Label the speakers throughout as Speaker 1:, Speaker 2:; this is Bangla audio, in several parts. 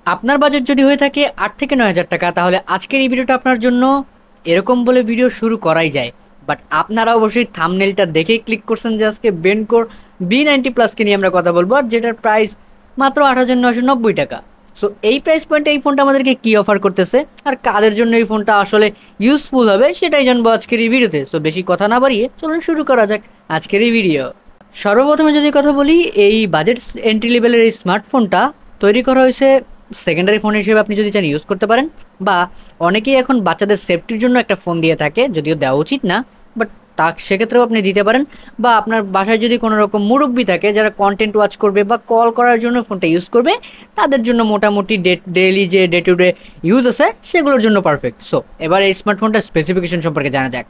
Speaker 1: আপনার বাজেট যদি হয়ে থাকে 8 থেকে 9 হাজার টাকা, তাহলে আজকের এই ভিডিওটা আপনার জন্য। এরকম বলে ভিডিও শুরু করাই যায়, বাট আপনারা অবশ্যই থাম্বনেলটা দেখেই ক্লিক করছেন যে আজকে বেনকোর B90 প্লাসকে নিয়ে আমরা কথা বলবো, আর যেটার প্রাইস মাত্র 8,990 টাকা। সো এই প্রাইস পয়েন্টে এই ফোনটা আমাদেরকে কী অফার করতেছে আর কাদের জন্য এই ফোনটা আসলে ইউজফুল হবে সেটাই জানবো আজকের এই ভিডিওতে। সো বেশি কথা না বাড়িয়ে চলুন শুরু করা যাক আজকের এই ভিডিও। সর্বপ্রথমে যদি কথা বলি, এই বাজেট এন্ট্রি লেভেলের এই স্মার্টফোনটা তৈরি করা হয়েছে সেকেন্ডারি ফোন হিসেবে আপনি যদি চান ইউজ করতে পারেন, বা অনেকেই এখন বাচ্চাদের সেফটির জন্য একটা ফোন দিয়ে থাকে, যদিও দেওয়া উচিত না, বাট সেক্ষেত্রেও আপনি দিতে পারেন। বা আপনার বাসায় যদি কোনো রকম মুরব্বি থাকে যারা কন্টেন্ট ওয়াচ করবে বা কল করার জন্য ফোনটা ইউজ করবে, তাদের জন্য মোটামুটি ডেইলি যে ডে টু ডে ইউজ আছে সেগুলোর জন্য পারফেক্ট। সো এবার এই স্মার্টফোনটার স্পেসিফিকেশন সম্পর্কে জানা যাক।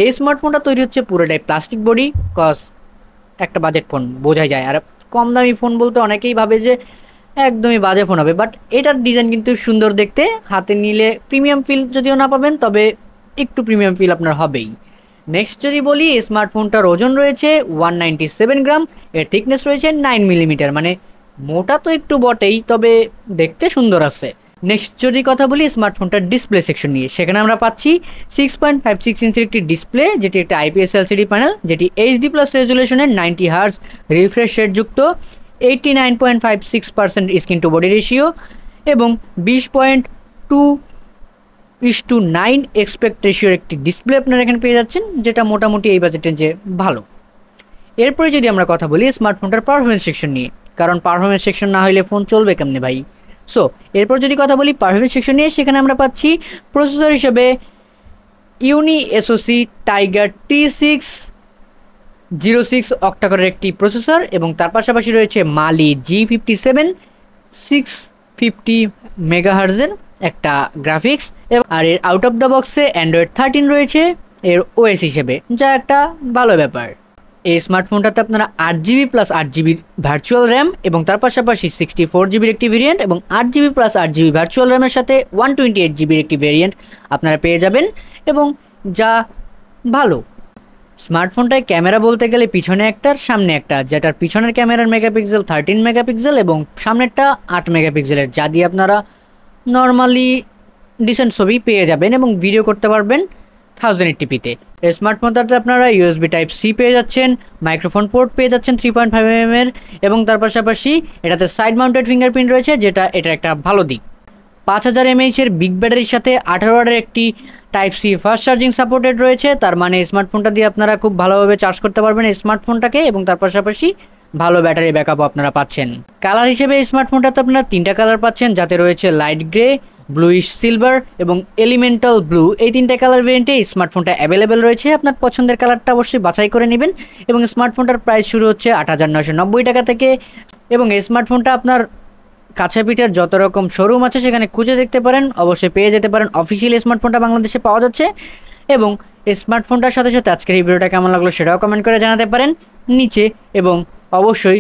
Speaker 1: এই স্মার্টফোনটা তৈরি হচ্ছে পুরোটাই প্লাস্টিক বডি, কজ একটা বাজেট ফোন বোঝাই যায়। আর কম দামি ফোন বলতে অনেকেই ভাবে যে একদমই বাজে ফোন হবে, বাট এটার ডিজাইন কিন্তু সুন্দর দেখতে, হাতে নিলে প্রিমিয়াম ফিল যদিও না পাবেন তবে একটু প্রিমিয়াম ফিল আপনার হবেই। নেক্সট যদি বলি, স্মার্টফোনটার ওজন রয়েছে 197 গ্রাম, এর থিকনেস রয়েছে 9 মিলিমিটার, মানে মোটা তো একটু বটেই, তবে দেখতে সুন্দর আছে। নেক্সট যদি কথা বলি স্মার্টফোনটার ডিসপ্লে সেকশন নিয়ে, সেখানে আমরা পাচ্ছি 6.56 ইঞ্চির একটি ডিসপ্লে, যেটি একটা IPS LCD প্যানেল, যেটি HD+ রেজুলেশনের 90 হার্জ রিফ্রেশ রেট যুক্ত, 89.56% স্ক্রিন টু বডি রেশিও এবং 20.2:9 এক্সপেক্ট রেশিওর একটি ডিসপ্লে আপনারা এখানে পেয়ে যাচ্ছেন, যেটা মোটামুটি এই বাজেটে যে ভালো। এরপরে যদি আমরা কথা বলি স্মার্টফোনটার পারফরমেন্স সেকশন নিয়ে, কারণ পারফরমেন্স সেকশন না হলে ফোন চলবে কেমনে ভাই। সো এরপর যদি কথা বলি পারফরমেন্স সেকশন নিয়ে, সেখানে আমরা পাচ্ছি প্রসেসর হিসেবে ইউনি SoC টাইগার T606 অক্টাকোরের একটি প্রসেসর, এবং তার পাশাপাশি রয়েছে মালি G57 650 মেগাহার্জের একটা গ্রাফিক্স, আর এর আউট অফ দ্য বক্সে Android 13 রয়েছে এর OS হিসেবে, যা একটা ভালো ব্যাপার। এই স্মার্টফোনটাতে আপনারা 8GB+8GB ভার্চুয়াল র্যাম এবং তার পাশাপাশি 64GB একটি ভেরিয়েন্ট এবং 8GB+8GB ভার্চুয়াল র্যামের সাথে 128GB একটি ভেরিয়েন্ট আপনারা পেয়ে যাবেন, এবং যা ভালো। স্মার্টফোনটায় ক্যামেরা বলতে গেলে পিছনে একটার সামনে একটা, যেটার পিছনের ক্যামেরার মেগাপিক্সেল 13 মেগাপিক্সেল এবং সামনেরটা 8 মেগাপিক্সেলের, যা দিয়ে আপনারা নর্মালি ডিসেন্ট ছবি পেয়ে যাবেন এবং ভিডিও করতে পারবেন 1080pতে। এই স্মার্টফোনটাতে আপনারা USB Type-C পেয়ে যাচ্ছেন, মাইক্রোফোন পোর্ট পেয়ে যাচ্ছেন 3.5mm এর, এবং তার পাশাপাশি এটাতে সাইড মাউন্টেড ফিঙ্গারপ্রিন্ট রয়েছে, যেটা এটার একটা ভালো দিক। 5000 mAh এর বিগ ব্যাটারির সাথে 18 ওয়াটের একটি Type-C ফাস্ট চার্জিং সাপোর্টেড রয়েছে, তার মানে স্মার্টফোনটা দিয়ে আপনারা খুব ভালোভাবে চার্জ করতে পারবেন এই স্মার্টফোনটাকে, এবং তার পাশাপাশি ভালো ব্যাটারি ব্যাকআপও আপনারা পাচ্ছেন। কালার হিসেবে এই স্মার্টফোনটাতে আপনারা 3টা কালার পাচ্ছেন, যাতে রয়েছে লাইট গ্রে, ব্লুইশ সিলভার এবং এলিমেন্টাল ব্লু। এই 3টে কালার ভেরিয়েন্টে এই স্মার্টফোনটা অ্যাভেলেবেল রয়েছে, আপনার পছন্দের কালারটা অবশ্যই বাছাই করে নেবেন। এবং স্মার্টফোনটার প্রাইস শুরু হচ্ছে 8,990 টাকা থেকে, এবং এই স্মার্টফোনটা আপনার কাছে পিঠের যত রকম শোরুম আছে সেখানে খুঁজে দেখতে পারেন, অবশ্যই পেয়ে যেতে পারেন। অফিসিয়াল স্মার্টফোনটা বাংলাদেশে পাওয়া যাচ্ছে, এবং স্মার্টফোনটার সাথে সাথে আজকের এই ভিডিওটা কেমন লাগলো সেটাও কমেন্ট করে জানাতে পারেন নিচে, এবং অবশ্যই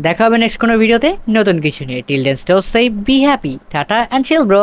Speaker 1: দেখা হবে নেক্সট কোনো ভিডিওতে নতুন কিছু নিয়ে। Till then stay safe, be happy, tata and chill bro.